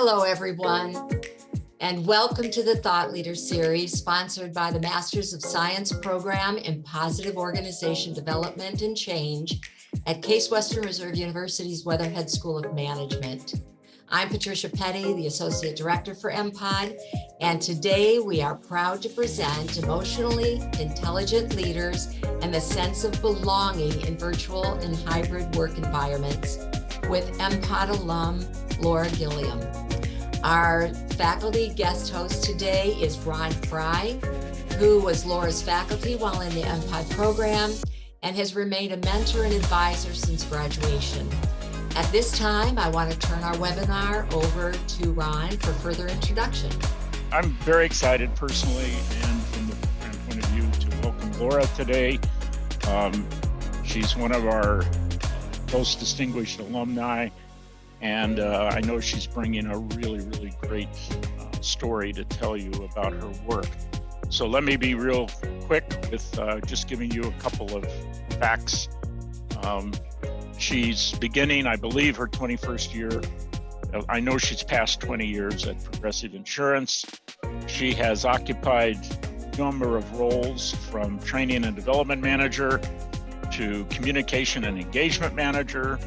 Hello, everyone, and welcome to the Thought Leader Series, sponsored by the Masters of Science program in Positive Organization Development and Change at Case Western Reserve University's Weatherhead School of Management. I'm Patricia Petty, the Associate Director for MPOD, and today we are proud to present Emotionally Intelligent Leaders and the Sense of Belonging in Virtual and Hybrid Work Environments with MPOD alum Laura Gilliam. Our faculty guest host today is Ron Fry, who was Laura's faculty while in the MPOD program and has remained a mentor and advisor since graduation. At this time, I want to turn our webinar over to Ron for further introduction. I'm very excited personally and from the point of view to welcome Laura today. She's one of our most distinguished alumni, and I know she's bringing a really great story to tell you about her work. So let me be real quick with just giving you a couple of facts. She's beginning, I believe, her 21st year. I know she's past 20 years at Progressive Insurance. She has occupied a number of roles, from training and development manager to communication and engagement manager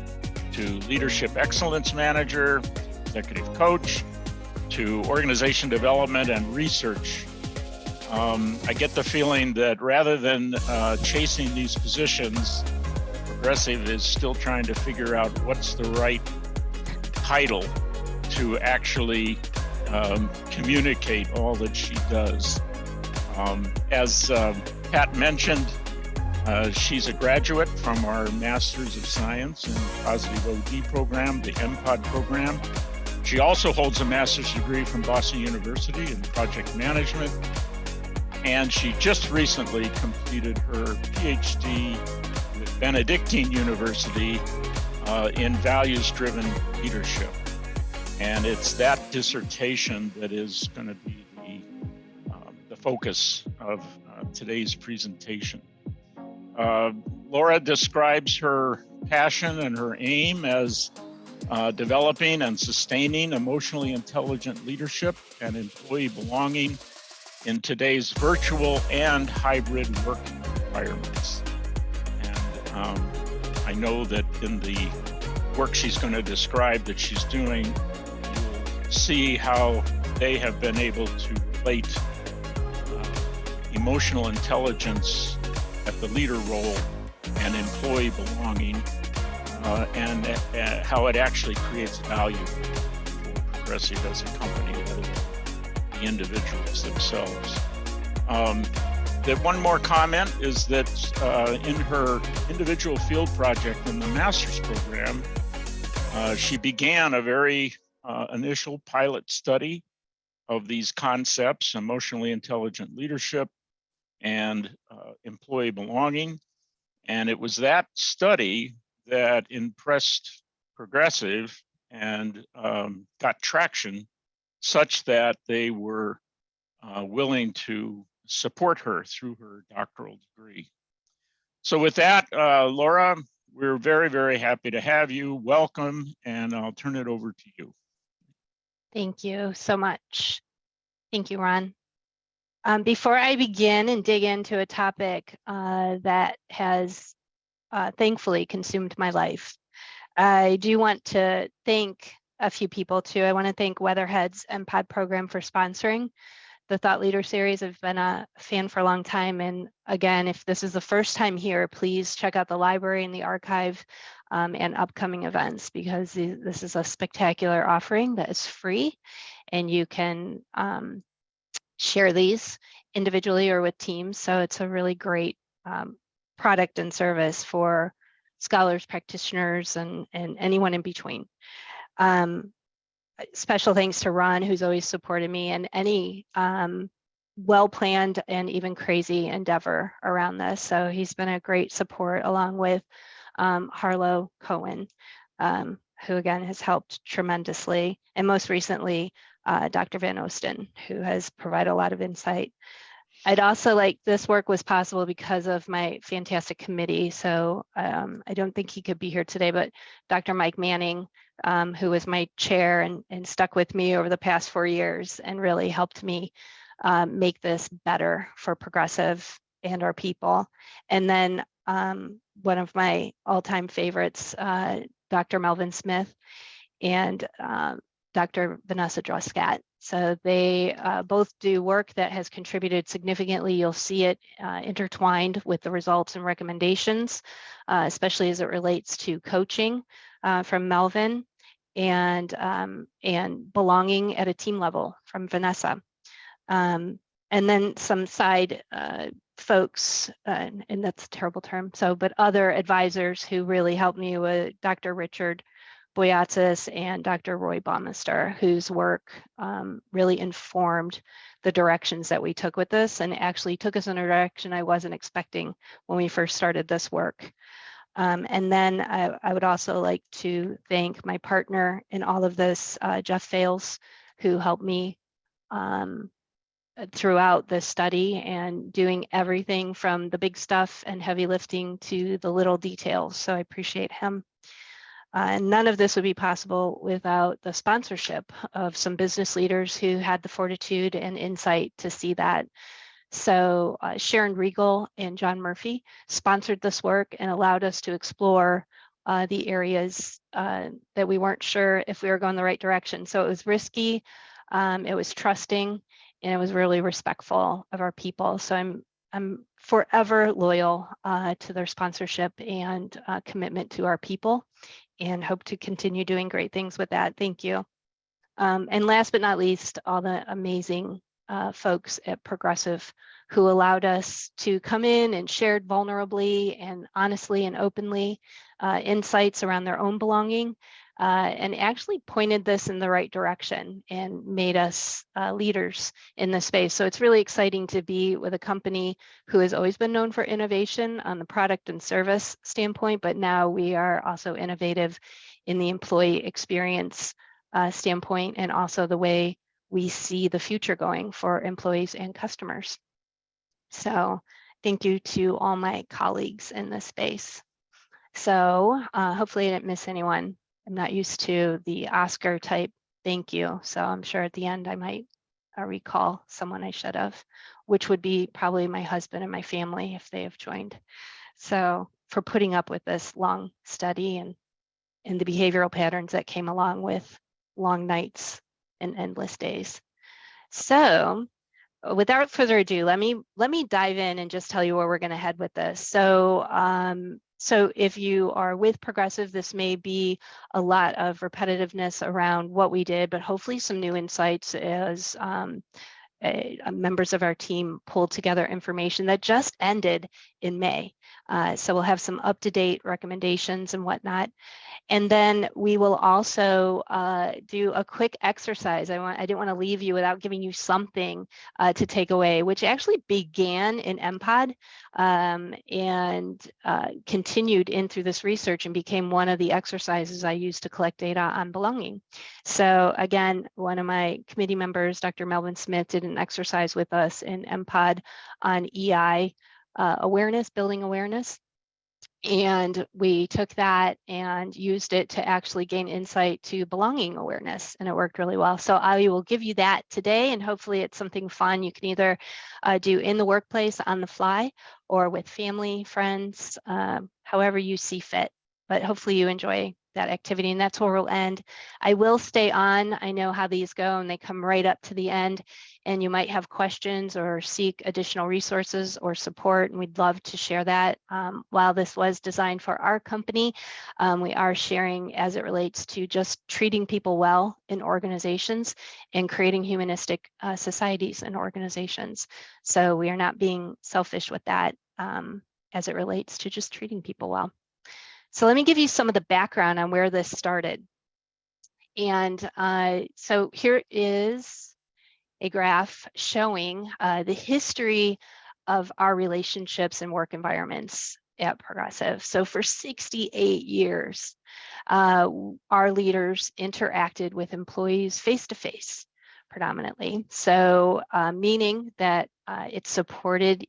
to leadership excellence manager, executive coach, to organization development and research. I get the feeling that rather than chasing these positions, Progressive is still trying to figure out what's the right title to actually communicate all that she does. As Pat mentioned, she's a graduate from our Masters of Science in Positive OD program, the MPOD program. She also holds a master's degree from Boston University in project management. And she just recently completed her PhD with Benedictine University in values-driven leadership. And it's that dissertation that is going to be the focus of today's presentation. Laura describes her passion and her aim as developing and sustaining emotionally intelligent leadership and employee belonging in today's virtual and hybrid work environments. And I know that in the work she's going to describe that she's doing, you'll see how they have been able to relate emotional intelligence at the leader role and employee belonging, and how it actually creates value for Progressive as a company, rather than the individuals themselves. That one more comment is that in her individual field project in the master's program, she began a very initial pilot study of these concepts: emotionally intelligent leadership and employee belonging. And it was that study that impressed Progressive and got traction such that they were willing to support her through her doctoral degree. So with that, Laura, we're very happy to have you. Welcome, and I'll turn it over to you. Thank you so much. Thank you, Ron. Before I begin and dig into a topic that has thankfully consumed my life, I do want to thank a few people too. I want to thank Weatherhead's MPOD program for sponsoring the Thought Leader Series. I've been a fan for a long time. And again, if this is the first time here, please check out the library and the archive and upcoming events, because this is a spectacular offering that is free, and you can share these individually or with teams. So it's a really great product and service for scholars, practitioners, and anyone in between. Special thanks to Ron, who's always supported me in any well-planned and even crazy endeavor around this. So he's been a great support, along with Harlow Cohen, who again has helped tremendously. And most recently, Dr. Van Osten, who has provided a lot of insight. I'd also like, this work was possible because of my fantastic committee. So I don't think he could be here today, but Dr. Mike Manning, who was my chair and stuck with me over the past 4 years and really helped me make this better for Progressive and our people. And then one of my all-time favorites, Dr. Melvin Smith and Dr. Vanessa Droskat. So they both do work that has contributed significantly. You'll see it intertwined with the results and recommendations, especially as it relates to coaching from Melvin and belonging at a team level from Vanessa. And then some side folks, and that's a terrible term, but other advisors who really helped me with Dr. Richard Boyatzis and Dr. Roy Baumister, whose work really informed the directions that we took with this and actually took us in a direction I wasn't expecting when we first started this work. And then I would also like to thank my partner in all of this, Jeff Fales, who helped me throughout the study and doing everything from the big stuff and heavy lifting to the little details. So I appreciate him. And none of this would be possible without the sponsorship of some business leaders who had the fortitude and insight to see that. So Sharon Regal and John Murphy sponsored this work and allowed us to explore the areas that we weren't sure if we were going the right direction. So it was risky, it was trusting, and it was really respectful of our people. So I'm forever loyal to their sponsorship and commitment to our people, and hope to continue doing great things with that. Thank you. And last but not least, all the amazing folks at Progressive who allowed us to come in and shared vulnerably and honestly and openly insights around their own belonging, and actually pointed this in the right direction and made us leaders in this space. So it's really exciting to be with a company who has always been known for innovation on the product and service standpoint, but now we are also innovative in the employee experience standpoint, and also the way we see the future going for employees and customers. So thank you to all my colleagues in this space. So hopefully I didn't miss anyone. I'm not used to the Oscar type thank you. So I'm sure at the end I might recall someone I should have, which would be probably my husband and my family if they have joined. So for putting up with this long study and the behavioral patterns that came along with long nights and endless days. So without further ado, let me dive in and just tell you where we're going to head with this. So if you are with Progressive, this may be a lot of repetitiveness around what we did, but hopefully some new insights as members of our team pulled together information that just ended in May. So we'll have some up-to-date recommendations and whatnot. And then we will also do a quick exercise. I didn't want to leave you without giving you something to take away, which actually began in MPOD and continued in through this research and became one of the exercises I used to collect data on belonging. So again, one of my committee members, Dr. Melvin Smith, did an exercise with us in MPOD on EI awareness, building awareness. And we took that and used it to actually gain insight to belonging awareness, and it worked really well. So I will give you that today, and hopefully it's something fun you can either do in the workplace on the fly or with family, friends, however you see fit. But hopefully you enjoy that activity, and that's where we'll end. I will stay on. I know how these go, and they come right up to the end, and you might have questions or seek additional resources or support, and we'd love to share that. While this was designed for our company, we are sharing as it relates to just treating people well in organizations and creating humanistic societies and organizations. So we are not being selfish with that as it relates to just treating people well. So let me give you some of the background on where this started. And so here is a graph showing the history of our relationships and work environments at Progressive. So for 68 years, our leaders interacted with employees face-to-face, predominantly. So meaning that it supported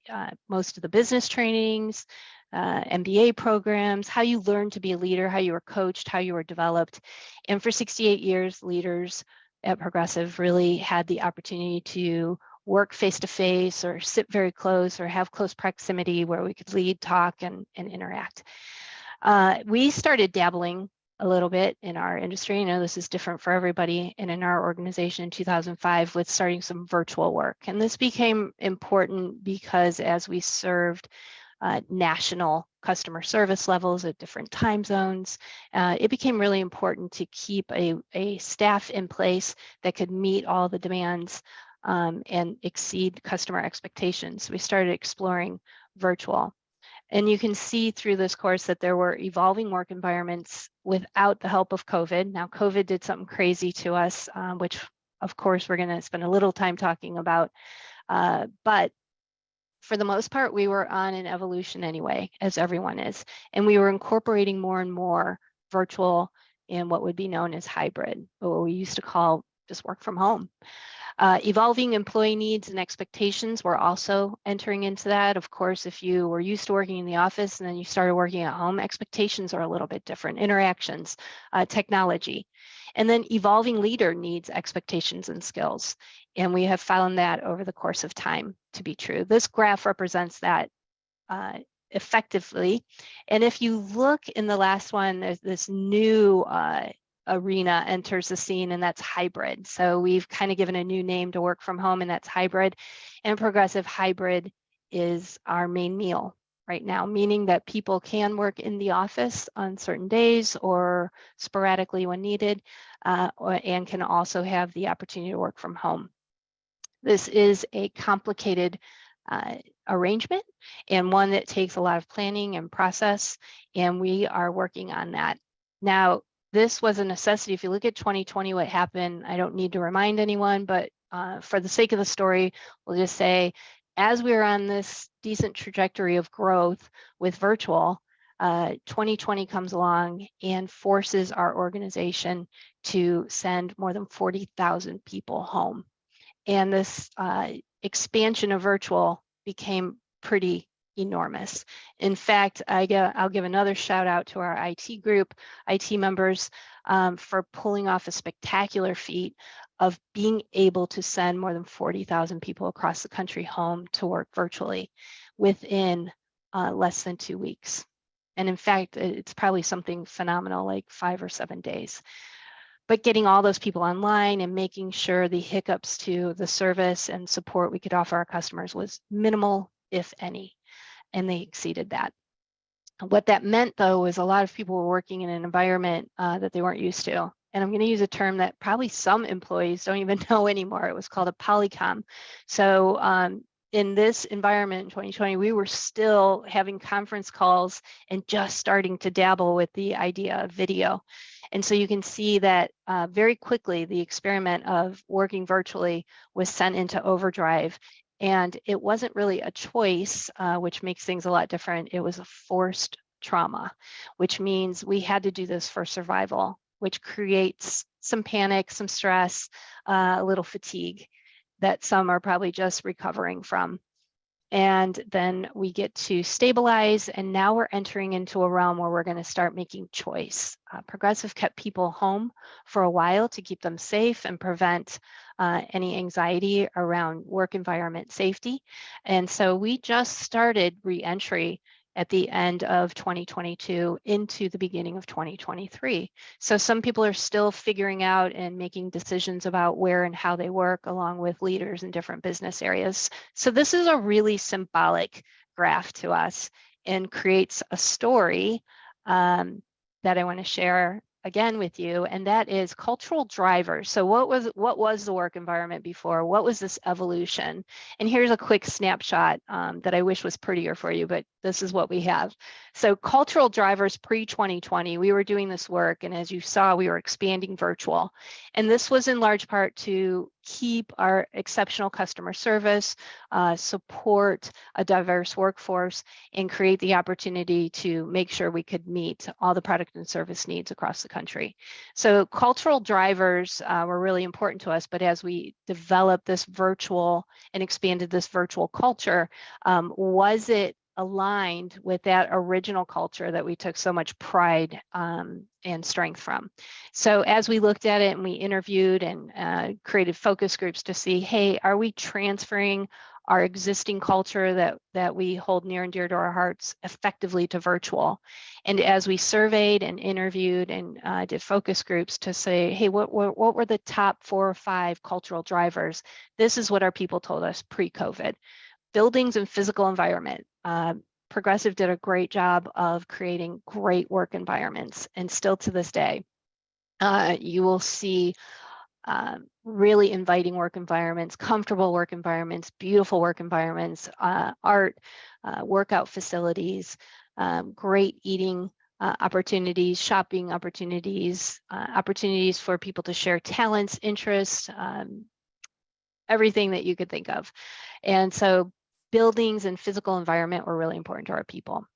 most of the business trainings, MBA programs, how you learn to be a leader, how you were coached, how you were developed. And for 68 years, leaders at Progressive really had the opportunity to work face-to-face or sit very close or have close proximity where we could lead, talk, and interact. We started dabbling a little bit in our industry. I know this is different for everybody, and in our organization in 2005 with starting some virtual work. And this became important because as we served national customer service levels at different time zones, it became really important to keep a staff in place that could meet all the demands and exceed customer expectations. We started exploring virtual. And you can see through this course that there were evolving work environments without the help of COVID. Now, COVID did something crazy to us, which of course we're going to spend a little time talking about. But for the most part, we were on an evolution anyway, as everyone is. And we were incorporating more and more virtual and what would be known as hybrid, or what we used to call just work from home. Evolving employee needs and expectations were also entering into that. Of course, if you were used to working in the office and then you started working at home, expectations are a little bit different, interactions, technology. And then evolving leader needs, expectations, and skills. And we have found that over the course of time to be true. This graph represents that effectively. And if you look in the last one, there's this new arena enters the scene, and that's hybrid. So we've kind of given a new name to work from home, and that's hybrid. And Progressive hybrid is our main meal right now, meaning that people can work in the office on certain days or sporadically when needed, and can also have the opportunity to work from home. This is a complicated arrangement and one that takes a lot of planning and process, and we are working on that. Now, this was a necessity. If you look at 2020, what happened, I don't need to remind anyone, but for the sake of the story, we'll just say, as we were on this decent trajectory of growth with virtual, 2020 comes along and forces our organization to send more than 40,000 people home. And this expansion of virtual became pretty enormous. In fact, I'll give another shout out to our IT group, IT members, for pulling off a spectacular feat of being able to send more than 40,000 people across the country home to work virtually within less than 2 weeks. And in fact, it's probably something phenomenal, like 5 or 7 days. But getting all those people online and making sure the hiccups to the service and support we could offer our customers was minimal, if any, and they exceeded that. What that meant, though, was a lot of people were working in an environment that they weren't used to. And I'm going to use a term that probably some employees don't even know anymore. It was called a polycom. So in this environment in 2020, we were still having conference calls and just starting to dabble with the idea of video. And so you can see that very quickly, the experiment of working virtually was sent into overdrive. And it wasn't really a choice, which makes things a lot different. It was a forced trauma, which means we had to do this for survival, which creates some panic, some stress, a little fatigue that some are probably just recovering from. And then we get to stabilize, and now we're entering into a realm where we're going to start making choice. Progressive kept people home for a while to keep them safe and prevent any anxiety around work environment safety. And so we just started re-entry at the end of 2022 into the beginning of 2023. So some people are still figuring out and making decisions about where and how they work, along with leaders in different business areas. So this is a really symbolic graph to us and creates a story that I want to share again with you, and that is cultural drivers. So what was the work environment before? What was this evolution? And here's a quick snapshot that I wish was prettier for you, but this is what we have. So cultural drivers pre-2020, we were doing this work, and as you saw, we were expanding virtual. And this was in large part to keep our exceptional customer service, support a diverse workforce, and create the opportunity to make sure we could meet all the product and service needs across the country. So cultural drivers were really important to us, but as we developed this virtual and expanded this virtual culture, was it aligned with that original culture that we took so much pride and strength from? So as we looked at it and we interviewed and created focus groups to see, hey, are we transferring our existing culture that we hold near and dear to our hearts effectively to virtual? And as we surveyed and interviewed and did focus groups to say, hey, what were the top 4 or 5 cultural drivers? This is what our people told us pre-COVID. Buildings and physical environment. Progressive did a great job of creating great work environments, and still to this day, you will see really inviting work environments, comfortable work environments, beautiful work environments, art, workout facilities, great eating opportunities, shopping opportunities, opportunities for people to share talents, interests, everything that you could think of. And so buildings and physical environment were really important to our people.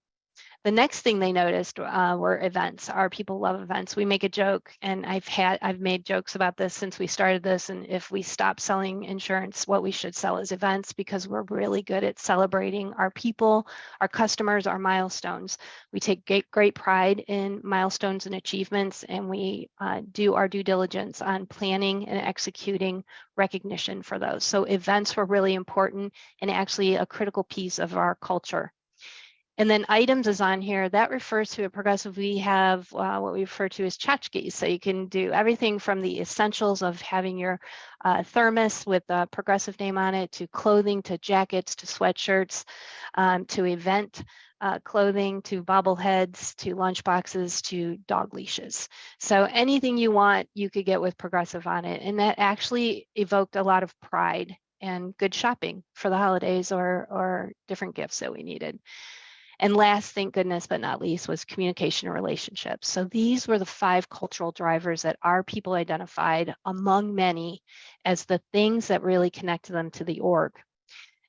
The next thing they noticed were events. Our people love events. We make a joke, and I've made jokes about this since we started this. And if we stop selling insurance, what we should sell is events, because we're really good at celebrating our people, our customers, our milestones. We take great pride in milestones and achievements, and we do our due diligence on planning and executing recognition for those. So events were really important and actually a critical piece of our culture. And then items is on here. That refers to at Progressive. We have what we refer to as tchotchkes. So you can do everything from the essentials of having your thermos with a Progressive name on it, to clothing, to jackets, to sweatshirts, to event clothing, to bobbleheads, to lunch boxes, to dog leashes. So anything you want, you could get with Progressive on it. And that actually evoked a lot of pride and good shopping for the holidays or different gifts that we needed. And last, thank goodness, but not least, was communication and relationships. So these were the 5 cultural drivers that our people identified, among many, as the things that really connected them to the org.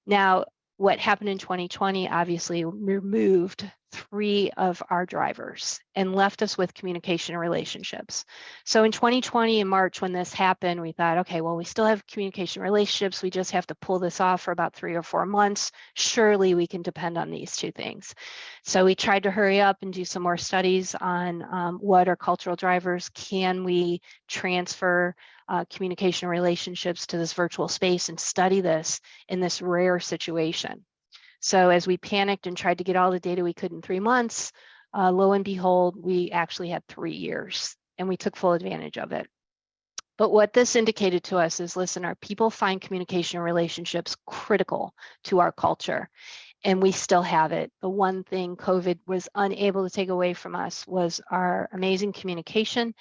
Now, what happened in 2020 obviously removed 3 of our drivers and left us with communication and relationships. So in 2020, in March, when this happened, we thought, okay, well, we still have communication relationships. We just have to pull this off for about 3 or 4 months. Surely we can depend on these 2 things. So we tried to hurry up and do some more studies on what are cultural drivers. Can we transfer communication relationships to this virtual space and study this in this rare situation? So as we panicked and tried to get all the data we could in 3 months, lo and behold, we actually had 3 years, and we took full advantage of it. But what this indicated to us is, listen, our people find communication and relationships critical to our culture, and we still have it. The one thing COVID was unable to take away from us was our amazing communication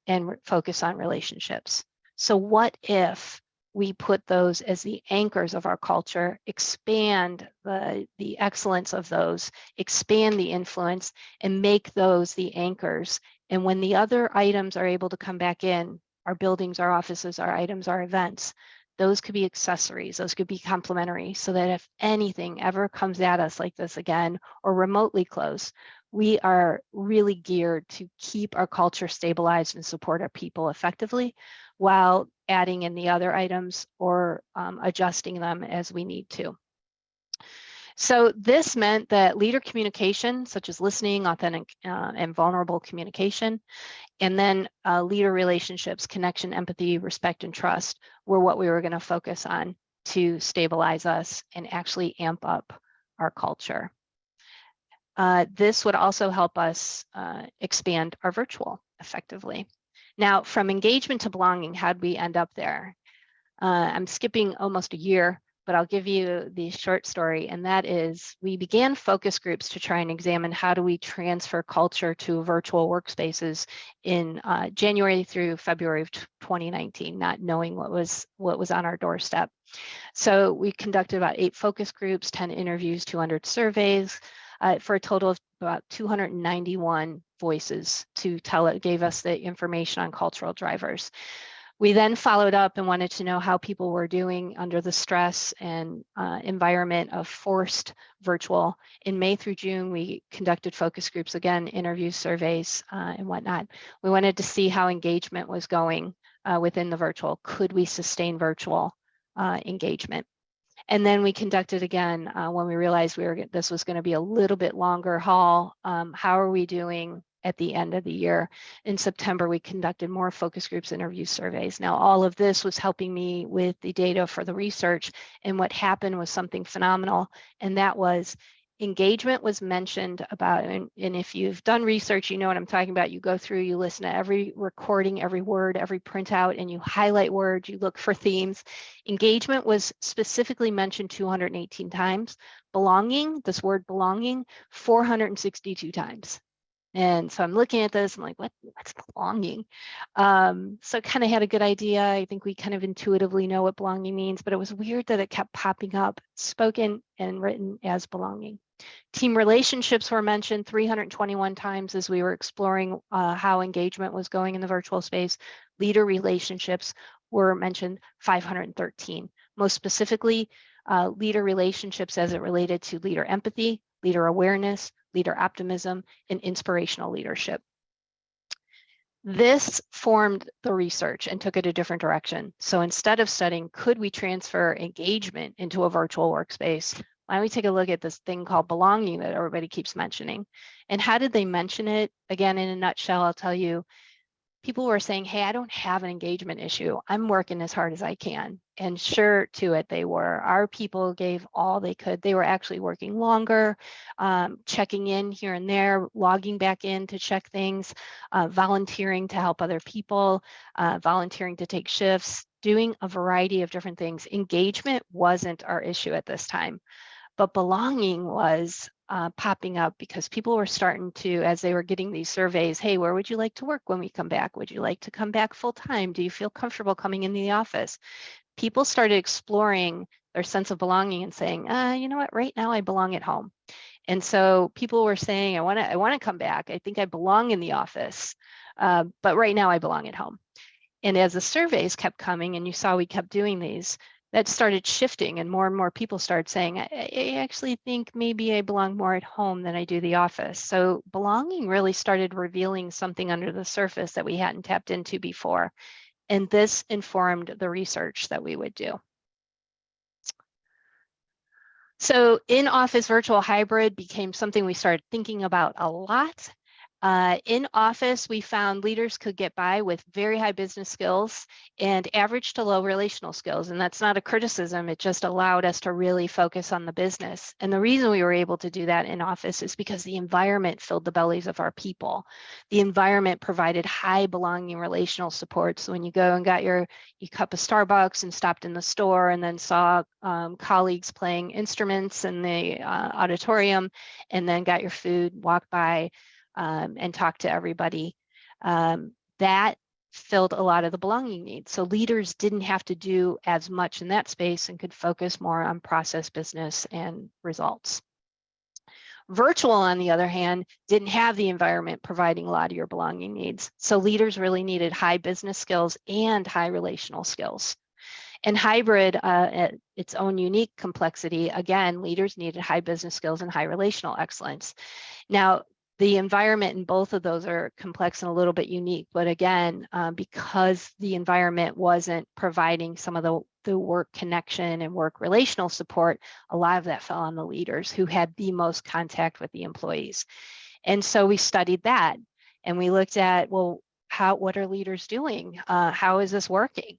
and focus on relationships. So what if we put those as the anchors of our culture, expand the excellence of those, expand the influence, and make those the anchors? And when the other items are able to come back in, our buildings, our offices, our items, our events, those could be accessories, those could be complementary, so that if anything ever comes at us like this again, or remotely close, we are really geared to keep our culture stabilized and support our people effectively, while adding in the other items or adjusting them as we need to. So this meant that leader communication, such as listening, authentic and vulnerable communication, and then leader relationships, connection, empathy, respect, and trust, were what we were going to focus on to stabilize us and actually amp up our culture. This would also help us expand our virtual effectively. Now, from engagement to belonging, how'd we end up there? I'm skipping almost a year, but I'll give you the short story, and that is, we began focus groups to try and examine how do we transfer culture to virtual workspaces in January through February of 2019, not knowing what was on our doorstep. So we conducted about 8 focus groups, 10 interviews, 200 surveys, for a total of about 291 voices to gave us the information on cultural drivers. We then followed up and wanted to know how people were doing under the stress and environment of forced virtual. In May through June, we conducted focus groups, again, interviews, surveys, and whatnot. We wanted to see how engagement was going within the virtual. Could we sustain virtual engagement? And then we conducted again when we realized this was going to be a little bit longer haul. How are we doing at the end of the year? In September, we conducted more focus groups, interview surveys. Now, all of this was helping me with the data for the research. And what happened was something phenomenal. And that was engagement was mentioned about, and if you've done research, you know what I'm talking about. You go through, you listen to every recording, every word, every printout, and you highlight words, you look for themes. Engagement was specifically mentioned 218 times. Belonging, this word belonging, 462 times. And so I'm looking at this, I'm like, what's belonging? So kind of had a good idea. I think we kind of intuitively know what belonging means, but it was weird that it kept popping up, spoken and written as belonging. Team relationships were mentioned 321 times as we were exploring how engagement was going in the virtual space. Leader relationships were mentioned 513. Most specifically, leader relationships as it related to leader empathy, leader awareness, leader optimism, and inspirational leadership. This formed the research and took it a different direction. So instead of studying, could we transfer engagement into a virtual workspace? Why don't we take a look at this thing called belonging that everybody keeps mentioning? And how did they mention it? Again, in a nutshell, I'll tell you, people were saying, hey, I don't have an engagement issue. I'm working as hard as I can. And sure to it, they were. Our people gave all they could. They were actually working longer, checking in here and there, logging back in to check things, volunteering to help other people, volunteering to take shifts, doing a variety of different things. Engagement wasn't our issue at this time, but belonging was popping up because people were starting to, as they were getting these surveys, hey, where would you like to work when we come back? Would you like to come back full time? Do you feel comfortable coming into the office? People started exploring their sense of belonging and saying, you know what, right now I belong at home. And so people were saying, I want to come back. I think I belong in the office, but right now I belong at home. And as the surveys kept coming and you saw we kept doing these, that started shifting and more people started saying, I actually think maybe I belong more at home than I do the office. So belonging really started revealing something under the surface that we hadn't tapped into before. And this informed the research that we would do. So in-office virtual hybrid became something we started thinking about a lot. In office, we found leaders could get by with very high business skills and average to low relational skills. And that's not a criticism. It just allowed us to really focus on the business. And the reason we were able to do that in office is because the environment filled the bellies of our people. The environment provided high belonging relational support. So when you go and got your cup of Starbucks and stopped in the store and then saw colleagues playing instruments in the auditorium and then got your food, walked by, and talk to everybody, that filled a lot of the belonging needs. So leaders didn't have to do as much in that space and could focus more on process, business, and results. Virtual, on the other hand, didn't have the environment providing a lot of your belonging needs. So leaders really needed high business skills and high relational skills. And hybrid, at its own unique complexity, again, leaders needed high business skills and high relational excellence. Now, the environment in both of those are complex and a little bit unique, but again, because the environment wasn't providing some of the work connection and work relational support, a lot of that fell on the leaders who had the most contact with the employees. And so we studied that and we looked at, well, what are leaders doing? How is this working?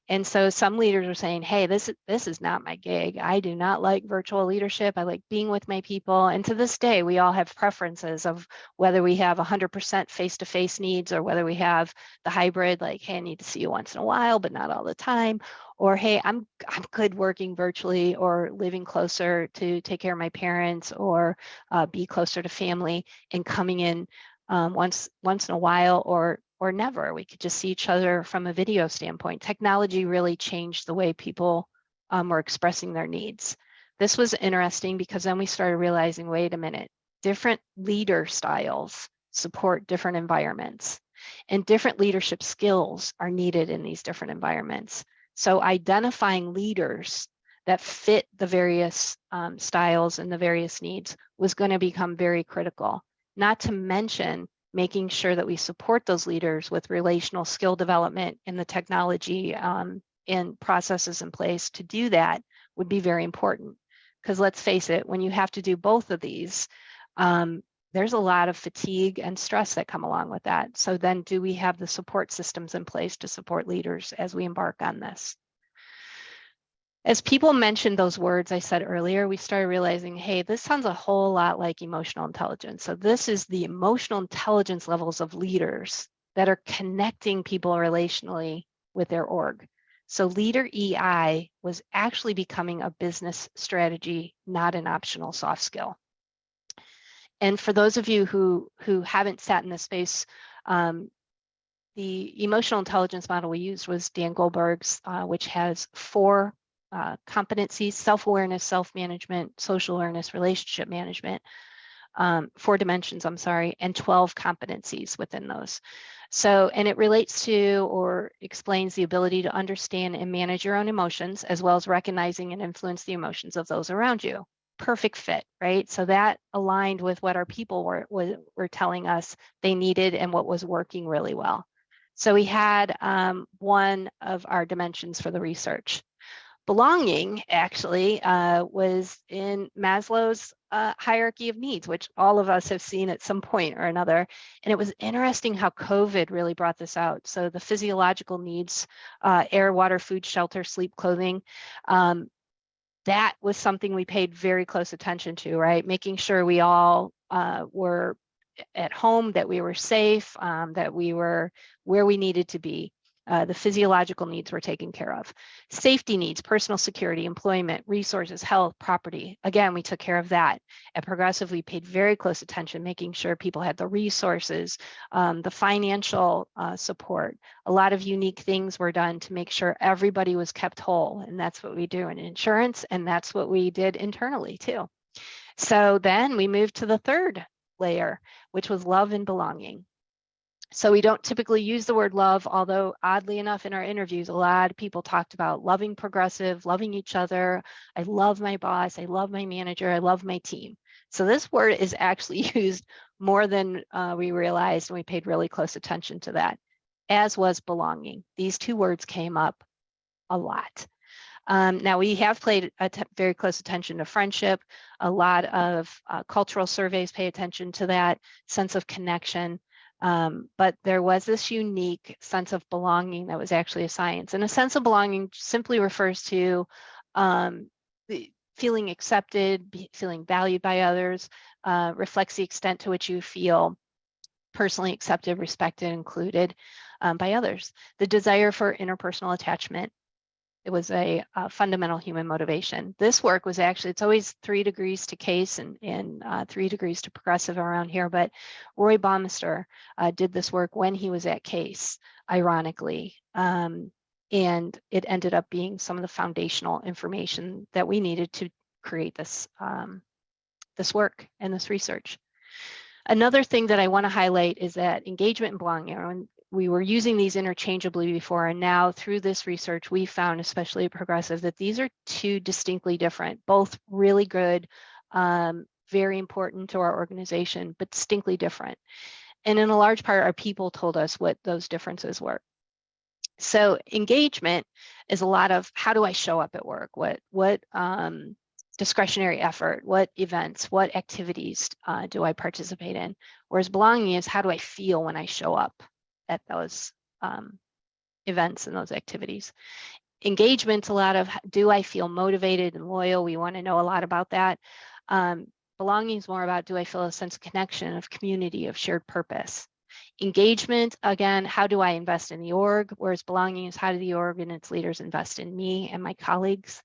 And so some leaders are saying, hey, this is not my gig. I do not like virtual leadership. I like being with my people. And to this day, we all have preferences of whether we have 100% face-to-face needs or whether we have the hybrid, like, hey, I need to see you once in a while, but not all the time. Or, hey, I'm good working virtually or living closer to take care of my parents or be closer to family and coming in once in a while or never. We could just see each other from a video standpoint. Technology really changed the way people were expressing their needs. This was interesting because then we started realizing, wait a minute, different leader styles support different environments. And different leadership skills are needed in these different environments. So identifying leaders that fit the various styles and the various needs was going to become very critical. Not to mention making sure that we support those leaders with relational skill development and the technology and processes in place to do that would be very important. Because let's face it, when you have to do both of these, there's a lot of fatigue and stress that come along with that. So then do we have the support systems in place to support leaders as we embark on this? As people mentioned those words I said earlier, we started realizing, hey, this sounds a whole lot like emotional intelligence. So this is the emotional intelligence levels of leaders that are connecting people relationally with their org. So leader EI was actually becoming a business strategy, not an optional soft skill. And for those of you who haven't sat in this space, the emotional intelligence model we used was Dan Goldberg's, which has 4 competencies: self-awareness, self-management, social awareness, relationship management, 4 dimensions, I'm sorry, and 12 competencies within those. So, and it relates to or explains the ability to understand and manage your own emotions, as well as recognizing and influence the emotions of those around you. Perfect fit, right? So that aligned with what our people were telling us they needed and what was working really well. So we had one of our dimensions for the research. Belonging actually was in Maslow's hierarchy of needs, which all of us have seen at some point or another. And it was interesting how COVID really brought this out. So the physiological needs, air, water, food, shelter, sleep, clothing, that was something we paid very close attention to, right? Making sure we all were at home, that we were safe, that we were where we needed to be. The physiological needs were taken care of. Safety needs, personal security, employment, resources, health, property. Again, we took care of that. At Progressive, we paid very close attention, making sure people had the resources, the financial support. A lot of unique things were done to make sure everybody was kept whole. And that's what we do in insurance. And that's what we did internally too. So then we moved to the third layer, which was love and belonging. So we don't typically use the word love, although oddly enough in our interviews, a lot of people talked about loving Progressive, loving each other. I love my boss, I love my manager, I love my team. So this word is actually used more than we realized, and we paid really close attention to that, as was belonging. These 2 words came up a lot. Now we have paid very close attention to friendship. A lot of cultural surveys pay attention to that sense of connection. But there was this unique sense of belonging that was actually a science. And a sense of belonging simply refers to feeling accepted, feeling valued by others, reflects the extent to which you feel personally accepted, respected, included by others. The desire for interpersonal attachment. It was a fundamental human motivation. This work was actually, it's always 3 degrees to Case and 3 degrees to Progressive around here, but Roy Baumeister did this work when he was at Case, ironically. And it ended up being some of the foundational information that we needed to create this, this work and this research. Another thing that I want to highlight is that engagement and belonging. We were using these interchangeably before, and now through this research, we found, especially at Progressive, that these are 2 distinctly different, both really good, very important to our organization, but distinctly different. And in a large part, our people told us what those differences were. So engagement is a lot of, how do I show up at work? What discretionary effort, what events, what activities do I participate in? Whereas belonging is, how do I feel when I show up at those events and those activities? Engagement's a lot of, do I feel motivated and loyal? We want to know a lot about that. Belonging is more about, do I feel a sense of connection, of community, of shared purpose? Engagement, again, how do I invest in the org? Whereas belonging is, how do the org and its leaders invest in me and my colleagues?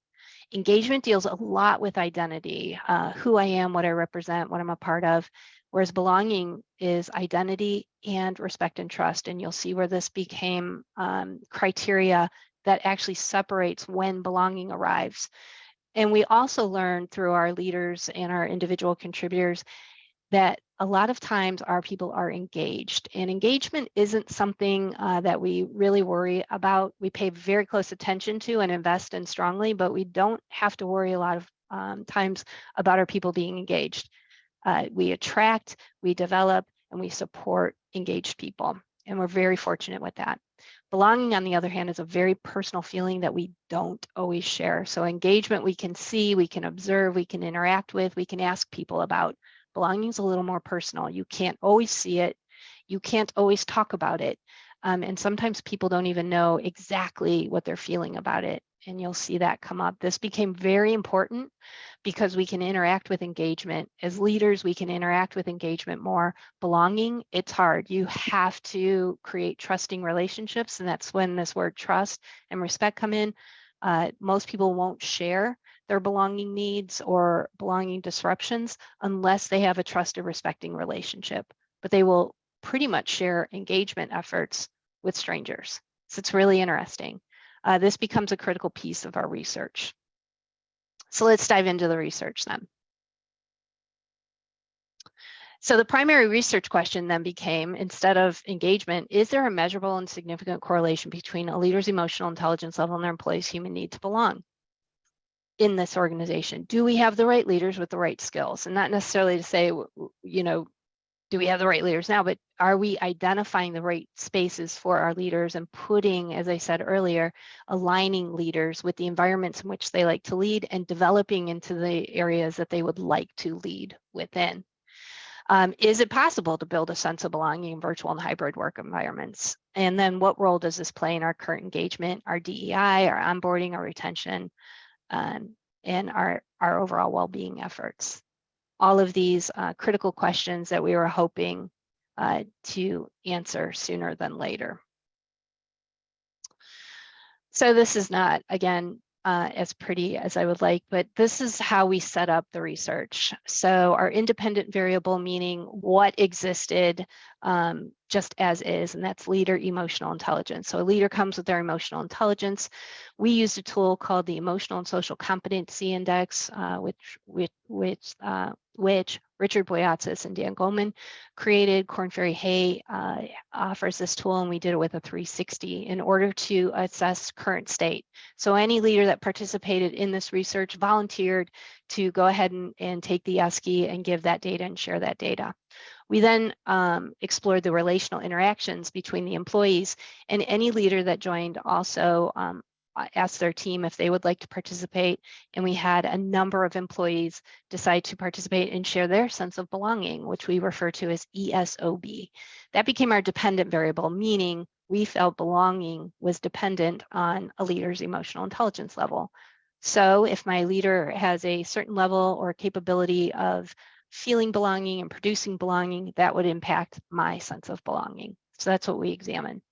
Engagement deals a lot with identity, who I am, what I represent, what I'm a part of. Whereas belonging is identity and respect and trust. And you'll see where this became criteria that actually separates when belonging arrives. And we also learned through our leaders and our individual contributors that a lot of times our people are engaged, and engagement isn't something that we really worry about. We pay very close attention to and invest in strongly, but we don't have to worry a lot of times about our people being engaged. We attract, we develop, and we support engaged people, and we're very fortunate with that. Belonging, on the other hand, is a very personal feeling that we don't always share. So engagement we can see, we can observe, we can interact with, we can ask people about. Belonging is a little more personal. You can't always see it. You can't always talk about it. And sometimes people don't even know exactly what they're feeling about it. And you'll see that come up. This became very important because we can interact with engagement. As leaders, we can interact with engagement more. Belonging, it's hard. You have to create trusting relationships, and that's when this word trust and respect come in. Most people won't share their belonging needs or belonging disruptions unless they have a trusted, respecting relationship, but they will pretty much share engagement efforts with strangers. So it's really interesting. This becomes a critical piece of our research. So let's dive into the research then. So the primary research question then became, instead of engagement, is there a measurable and significant correlation between a leader's emotional intelligence level and their employees' human need to belong in this organization? Do we have the right leaders with the right skills? And not necessarily to say, you know, do we have the right leaders now, but are we identifying the right spaces for our leaders and putting, as I said earlier, aligning leaders with the environments in which they like to lead and developing into the areas that they would like to lead within? Is it possible to build a sense of belonging in virtual and hybrid work environments? And then what role does this play in our current engagement, our DEI, our onboarding, our retention, and our overall well-being efforts? All of these critical questions that we were hoping to answer sooner than later. So this is not, again, as pretty as I would like, but this is how we set up the research. So our independent variable, meaning what existed just as is, and that's leader emotional intelligence. So a leader comes with their emotional intelligence. We used a tool called the Emotional and Social Competency Index, which Richard Boyatzis and Dan Goldman created. Korn Ferry Hay offers this tool, and we did it with a 360 in order to assess current state. So any leader that participated in this research volunteered to go ahead and take the ESCI and give that data and share that data. We then explored the relational interactions between the employees, and any leader that joined also asked their team if they would like to participate, and we had a number of employees decide to participate and share their sense of belonging, which we refer to as ESOB. That became our dependent variable, meaning we felt belonging was dependent on a leader's emotional intelligence level. So if my leader has a certain level or capability of feeling belonging and producing belonging, that would impact my sense of belonging. So that's what we examined.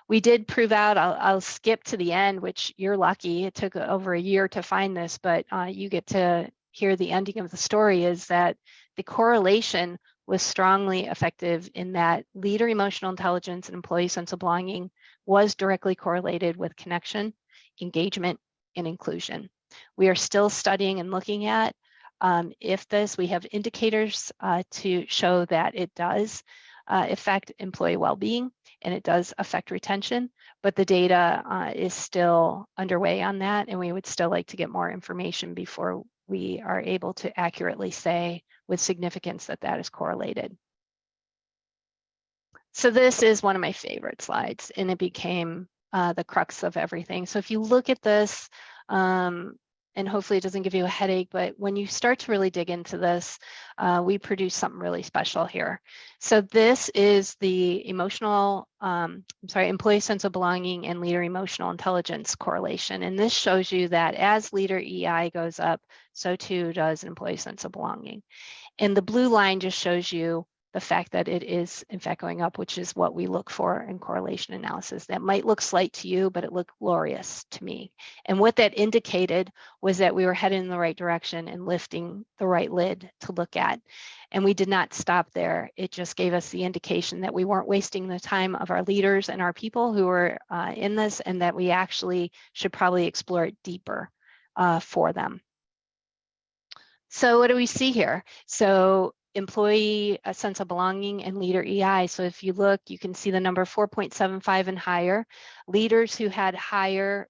We did prove out, I'll skip to the end, which you're lucky. It took over a year to find this, but you get to hear the ending of the story, is that the correlation was strongly effective in that leader emotional intelligence and employee sense of belonging was directly correlated with connection, engagement, and inclusion. We are still studying and looking at if we have indicators to show that it does affect employee well-being and it does affect retention, but the data is still underway on that, and we would still like to get more information before we are able to accurately say with significance that that is correlated. So this is one of my favorite slides, and it became the crux of everything. So if you look at this, and hopefully it doesn't give you a headache, but when you start to really dig into this, we produce something really special here. So this is the employee sense of belonging and leader emotional intelligence correlation. And this shows you that as leader EI goes up, so too does employee sense of belonging. And the blue line just shows you the fact that it is in fact going up, which is what we look for in correlation analysis. That might look slight to you, but it looked glorious to me. And what that indicated was that we were headed in the right direction and lifting the right lid to look at. And we did not stop there. It just gave us the indication that we weren't wasting the time of our leaders and our people who were in this, and that we actually should probably explore it deeper for them. So what do we see here? So employee a sense of belonging and leader EI. So if you look, you can see the number 4.75 and higher. Leaders who had higher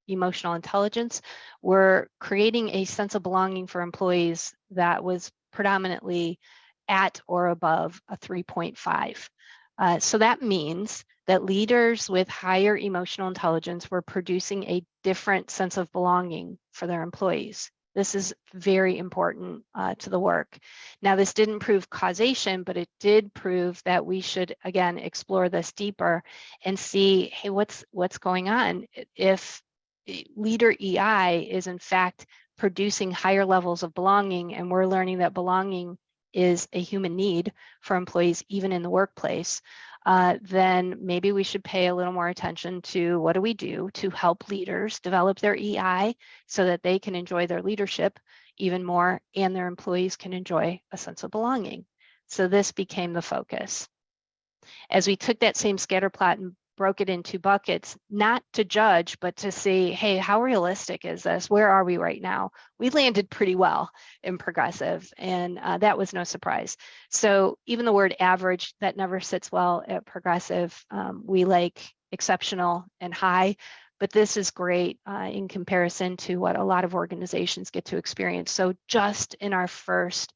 emotional intelligence were creating a sense of belonging for employees that was predominantly at or above a 3.5. So that means that leaders with higher emotional intelligence were producing a different sense of belonging for their employees. This is very important to the work. Now, this didn't prove causation, but it did prove that we should, again, explore this deeper and see, hey, what's going on? If leader EI is in fact producing higher levels of belonging, and we're learning that belonging is a human need for employees, even in the workplace, then maybe we should pay a little more attention to what do we do to help leaders develop their EI so that they can enjoy their leadership even more and their employees can enjoy a sense of belonging. So this became the focus. As we took that same scatter plot and broke it into buckets, not to judge, but to see, hey, how realistic is this? Where are we right now? We landed pretty well in progressive, and that was no surprise. So even the word average, that never sits well at progressive. We like exceptional and high, but this is great in comparison to what a lot of organizations get to experience. So just in our first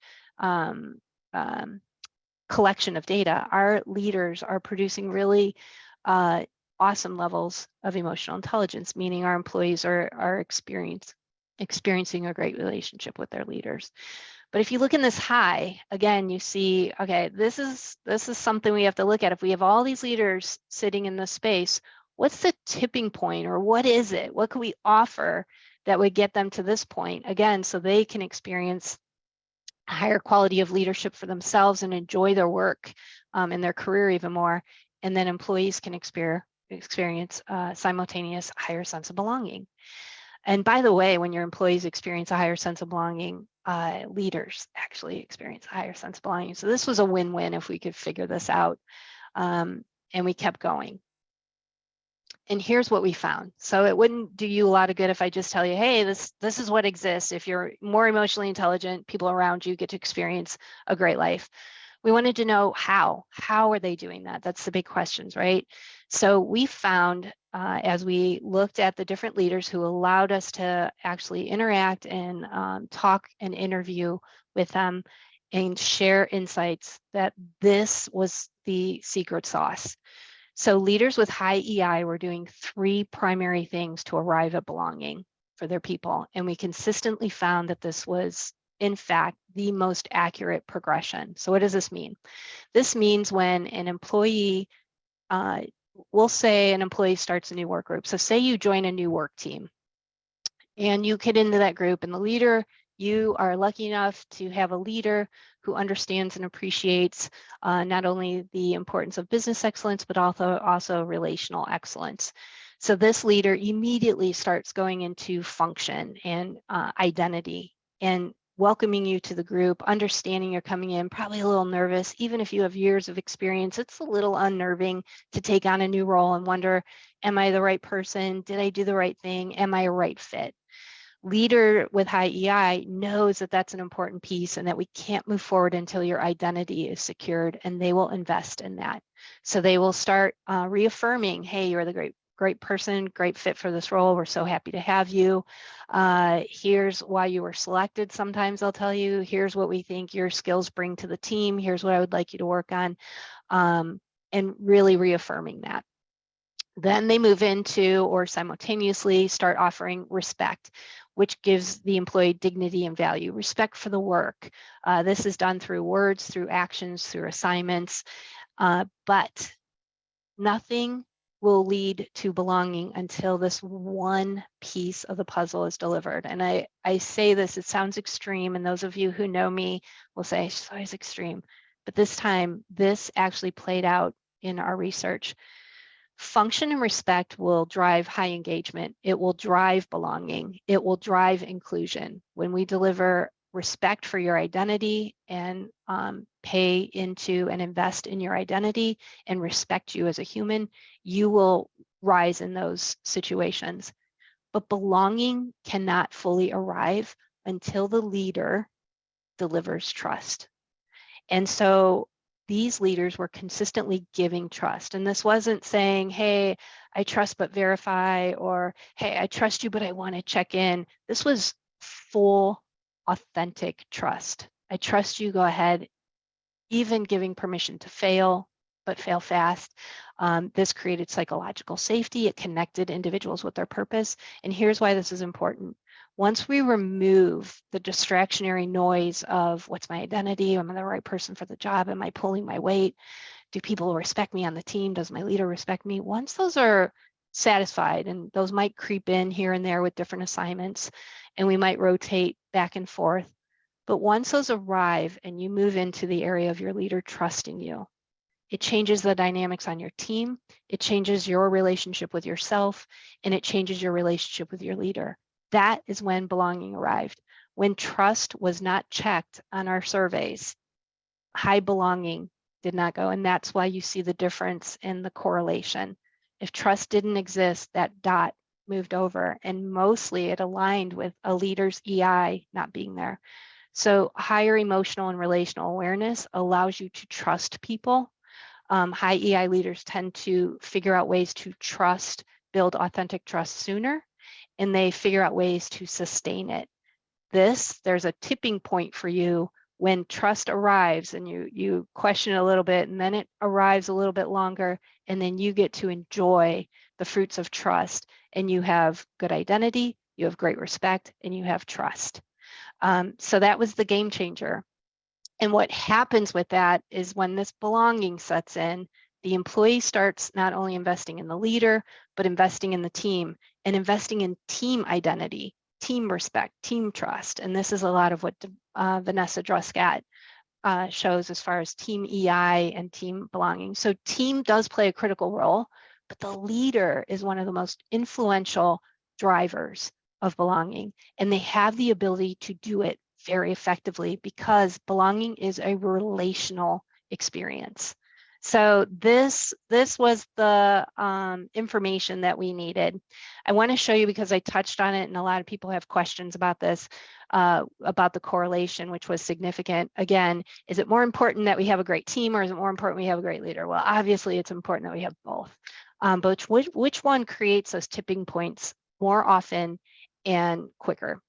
collection of data, our leaders are producing really awesome levels of emotional intelligence, meaning our employees are experiencing a great relationship with their leaders. But if you look in this high, again, you see, okay, this is something we have to look at. If we have all these leaders sitting in this space, what's the tipping point, or what is it? What can we offer that would get them to this point, again, so they can experience a higher quality of leadership for themselves and enjoy their work and their career even more, and then employees can experience simultaneous higher sense of belonging. And by the way, when your employees experience a higher sense of belonging, leaders actually experience a higher sense of belonging. So this was a win-win if we could figure this out. And we kept going. And here's what we found. So it wouldn't do you a lot of good if I just tell you, hey, this is what exists. If you're more emotionally intelligent, people around you get to experience a great life. We wanted to know how are they doing that? That's the big questions, right? So we found as we looked at the different leaders who allowed us to actually interact and talk and interview with them and share insights, that this was the secret sauce. So leaders with high EI were doing 3 primary things to arrive at belonging for their people. And we consistently found that this was, in fact, the most accurate progression. So what does this mean? This means when an employee, we'll say an employee starts a new work group. So say you join a new work team and you get into that group, and the leader, you are lucky enough to have a leader who understands and appreciates not only the importance of business excellence, but also relational excellence. So this leader immediately starts going into function and identity and welcoming you to the group, understanding you're coming in, probably a little nervous. Even if you have years of experience, it's a little unnerving to take on a new role and wonder, am I the right person? Did I do the right thing? Am I a right fit? Leader with high EI knows that that's an important piece and that we can't move forward until your identity is secured, and they will invest in that. So they will start reaffirming, hey, you're the great person, great fit for this role. We're so happy to have you. Here's why you were selected. Sometimes they'll tell you, here's what we think your skills bring to the team. Here's what I would like you to work on, and really reaffirming that. Then they move into, or simultaneously start offering respect, which gives the employee dignity and value, respect for the work. This is done through words, through actions, through assignments, but nothing will lead to belonging until this one piece of the puzzle is delivered. And I say this, it sounds extreme, and those of you who know me will say, it's always extreme. But this time, this actually played out in our research. Function and respect will drive high engagement. It will drive belonging. It will drive inclusion. When we deliver respect for your identity and pay into and invest in your identity and respect you as a human, you will rise in those situations. But belonging cannot fully arrive until the leader delivers trust. And so these leaders were consistently giving trust. And this wasn't saying, hey, I trust but verify, or hey, I trust you, but I want to check in. This was full, authentic trust. I trust you, go ahead, even giving permission to fail, but fail fast. This created psychological safety. It connected individuals with their purpose. And here's why this is important. Once we remove the distractionary noise of what's my identity, am I the right person for the job, am I pulling my weight, do people respect me on the team, does my leader respect me? Once those are satisfied, and those might creep in here and there with different assignments, and we might rotate back and forth, but once those arrive and you move into the area of your leader trusting you, it changes the dynamics on your team, it changes your relationship with yourself, and it changes your relationship with your leader. That is when belonging arrived. When trust was not checked on our surveys, high belonging did not go. And that's why you see the difference in the correlation. If trust didn't exist, that dot moved over, and mostly it aligned with a leader's EI not being there. So higher emotional and relational awareness allows you to trust people. High EI leaders tend to figure out ways to trust, build authentic trust sooner, and they figure out ways to sustain it. There's a tipping point for you when trust arrives and you question it a little bit, and then it arrives a little bit longer, and then you get to enjoy the fruits of trust, and you have good identity, you have great respect, and you have trust. So that was the game changer. And what happens with that is when this belonging sets in, the employee starts not only investing in the leader, but investing in the team and investing in team identity, team respect, team trust. And this is a lot of what Vanessa Druskat shows as far as team EI and team belonging. So team does play a critical role, but the leader is one of the most influential drivers of belonging, and they have the ability to do it very effectively because belonging is a relational experience. So this was the information that we needed. I want to show you because I touched on it, and a lot of people have questions about this, about the correlation, which was significant. Again, is it more important that we have a great team, or is it more important we have a great leader? Well, obviously it's important that we have both. But which one creates those tipping points more often and quicker?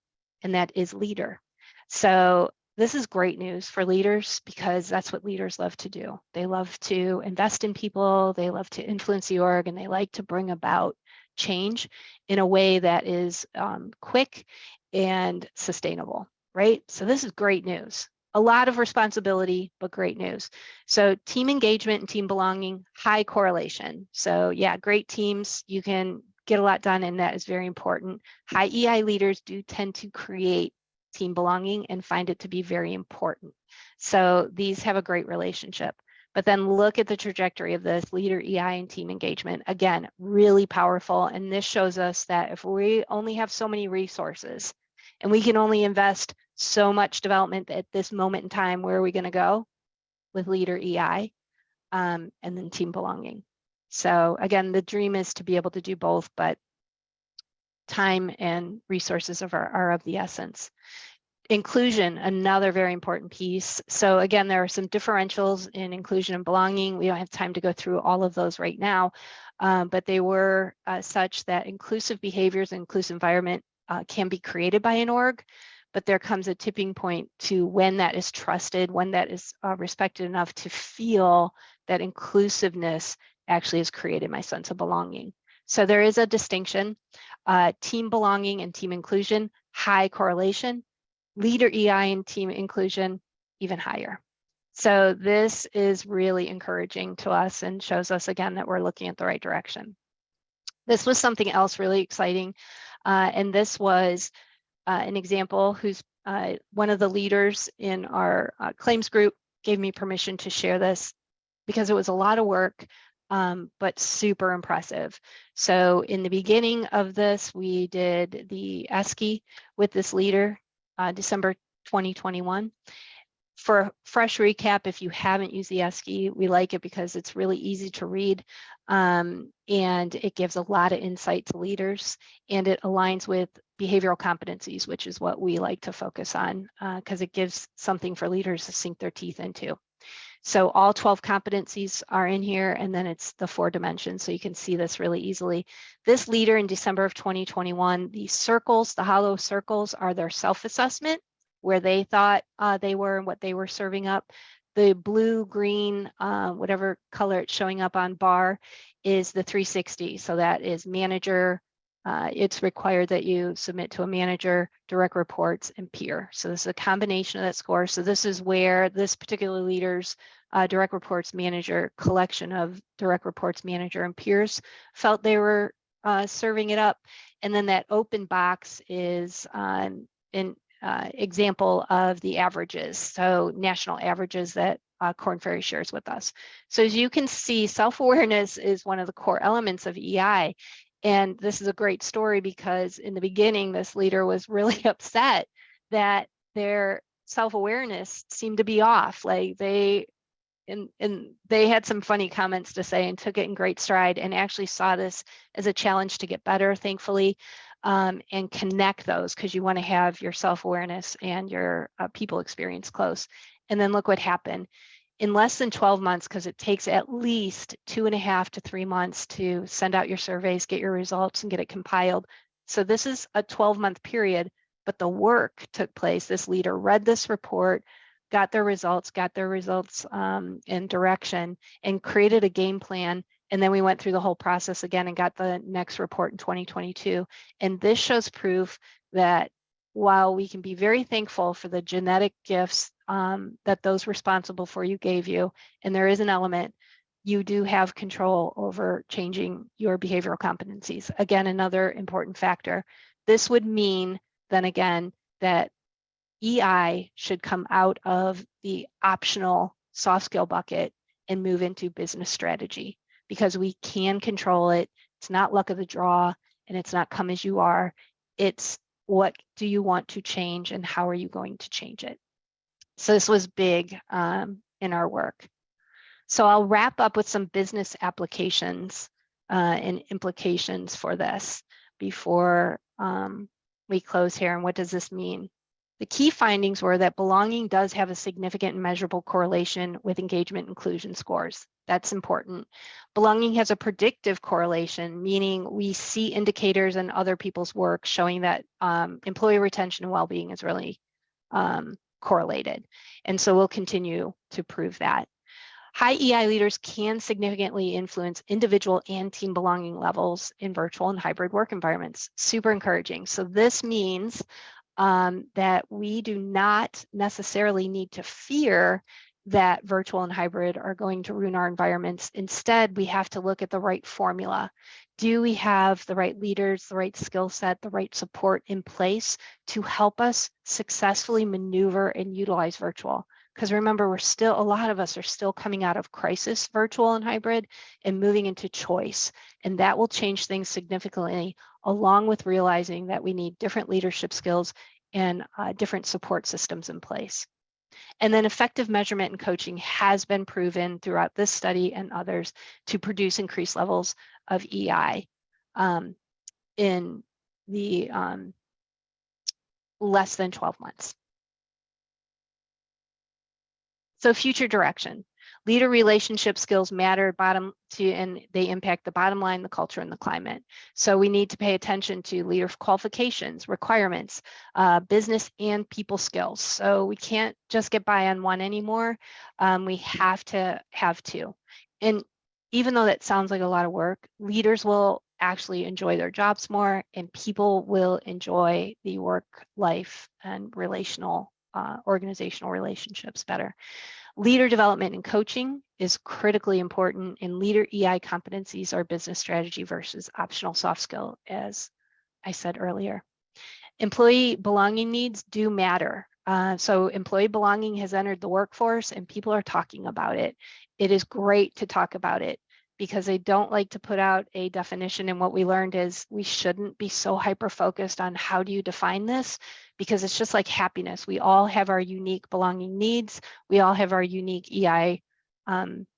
And that is leader. So this is great news for leaders because that's what leaders love to do. They love to invest in people, they love to influence the org, and they like to bring about change in a way that is quick and sustainable, right? So this is great news. A lot of responsibility, but great news. So team engagement and team belonging, high correlation. So yeah, great teams, you can get a lot done, and that is very important. High EI leaders do tend to create team belonging and find it to be very important. So these have a great relationship. But then look at the trajectory of this leader EI and team engagement. Again, really powerful. And this shows us that if we only have so many resources and we can only invest so much development at this moment in time, where are we going to go with leader EI and then team belonging? So again, the dream is to be able to do both, but time and resources are of the essence. Inclusion, another very important piece. So again, there are some differentials in inclusion and belonging. We don't have time to go through all of those right now, but they were such that inclusive behaviors and inclusive environment can be created by an org, but there comes a tipping point to when that is trusted, when that is respected enough to feel that inclusiveness actually has created my sense of belonging. So there is a distinction. Team belonging and team inclusion, high correlation. Leader EI and team inclusion, even higher. So this is really encouraging to us and shows us again that we're looking at the right direction. This was something else really exciting. And this was an example who's one of the leaders in our claims group gave me permission to share this because it was a lot of work, but super impressive. So in the beginning of this, we did the ESCI with this leader, December 2021. For a fresh recap, if you haven't used the ESCI, we like it because it's really easy to read, and it gives a lot of insight to leaders, and it aligns with behavioral competencies, which is what we like to focus on, because it gives something for leaders to sink their teeth into. So all 12 competencies are in here, and then it's the 4 dimensions, so you can see this really easily. This leader in December of 2021, the circles, the hollow circles, are their self-assessment, where they thought they were and what they were serving up. The blue, green, whatever color it's showing up on bar is the 360. So that is manager. It's required that you submit to a manager, direct reports, and peer. So this is a combination of that score. So this is where this particular leader's direct reports manager, collection of direct reports manager and peers felt they were serving it up. And then that open box is an example of the averages, so national averages that Korn Ferry shares with us. So as you can see, self-awareness is one of the core elements of EI. And this is a great story because in the beginning, this leader was really upset that their self-awareness seemed to be off. Like they had some funny comments to say and took it in great stride and actually saw this as a challenge to get better, thankfully, and connect those, because you want to have your self-awareness and your people experience close. And then look what happened. In less than 12 months, because it takes at least 2.5 to 3 months to send out your surveys, get your results, and get it compiled. So this is a 12-month period, but the work took place. This leader read this report, got their results in direction, and created a game plan. And then we went through the whole process again and got the next report in 2022. And this shows proof that while we can be very thankful for the genetic gifts that those responsible for you gave you, and there is an element, you do have control over changing your behavioral competencies. Again, another important factor. This would mean, then again, that EI should come out of the optional soft skill bucket and move into business strategy, because we can control it. It's not luck of the draw, and it's not come as you are. It's what do you want to change and how are you going to change it? So this was big in our work. So I'll wrap up with some business applications and implications for this before we close here. And what does this mean? The key findings were that belonging does have a significant and measurable correlation with engagement inclusion scores. That's important. Belonging has a predictive correlation, meaning we see indicators in other people's work showing that employee retention and well-being is really correlated. And so we'll continue to prove that. High EI leaders can significantly influence individual and team belonging levels in virtual and hybrid work environments. Super encouraging. So this means that we do not necessarily need to fear that virtual and hybrid are going to ruin our environments. Instead, we have to look at the right formula. Do we have the right leaders, the right skill set, the right support in place to help us successfully maneuver and utilize virtual? Because remember, a lot of us are still coming out of crisis, virtual and hybrid, and moving into choice. And that will change things significantly, along with realizing that we need different leadership skills and different support systems in place. And then effective measurement and coaching has been proven throughout this study and others to produce increased levels of EI in the less than 12 months. So future direction. Leader relationship skills matter and they impact the bottom line, the culture, and the climate. So we need to pay attention to leader qualifications, requirements, business and people skills. So we can't just get by on one anymore. We have to have two. And even though that sounds like a lot of work, leaders will actually enjoy their jobs more, and people will enjoy the work life and organizational relationships better. Leader development and coaching is critically important, and leader EI competencies are business strategy versus optional soft skill, as I said earlier. Employee belonging needs do matter. So employee belonging has entered the workforce and people are talking about it. It is great to talk about it. because they don't like to put out a definition. And what we learned is we shouldn't be so hyper-focused on how do you define this, because it's just like happiness. We all have our unique belonging needs. We all have our unique EI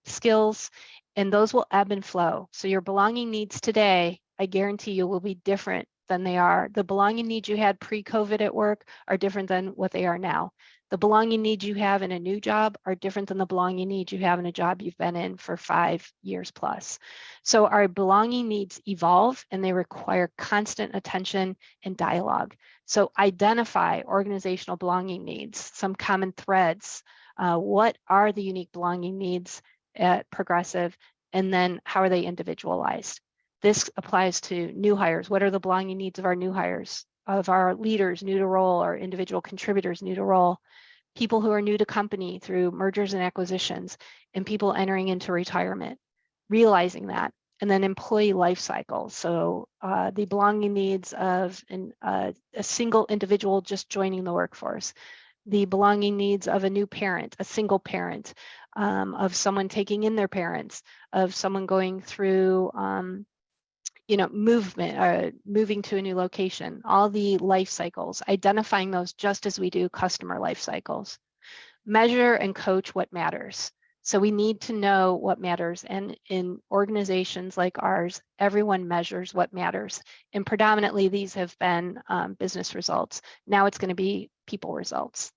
skills, and those will ebb and flow. So your belonging needs today, I guarantee you, will be different than they are. The belonging needs you had pre-COVID at work are different than what they are now. The belonging needs you have in a new job are different than the belonging needs you have in a job you've been in for 5 years plus. So our belonging needs evolve, and they require constant attention and dialogue. So identify organizational belonging needs, some common threads. What are the unique belonging needs at Progressive, and then how are they individualized? This applies to new hires. What are the belonging needs of our new hires, of our leaders new to role, or individual contributors new to role, people who are new to company through mergers and acquisitions, and people entering into retirement, realizing that. And then employee life cycle. So the belonging needs of a single individual just joining the workforce, the belonging needs of a new parent, a single parent, of someone taking in their parents, of someone going through moving to a new location, all the life cycles, identifying those just as we do customer life cycles. Measure and coach what matters. So we need to know what matters. And in organizations like ours, everyone measures what matters. And predominantly these have been business results. Now it's going to be people results.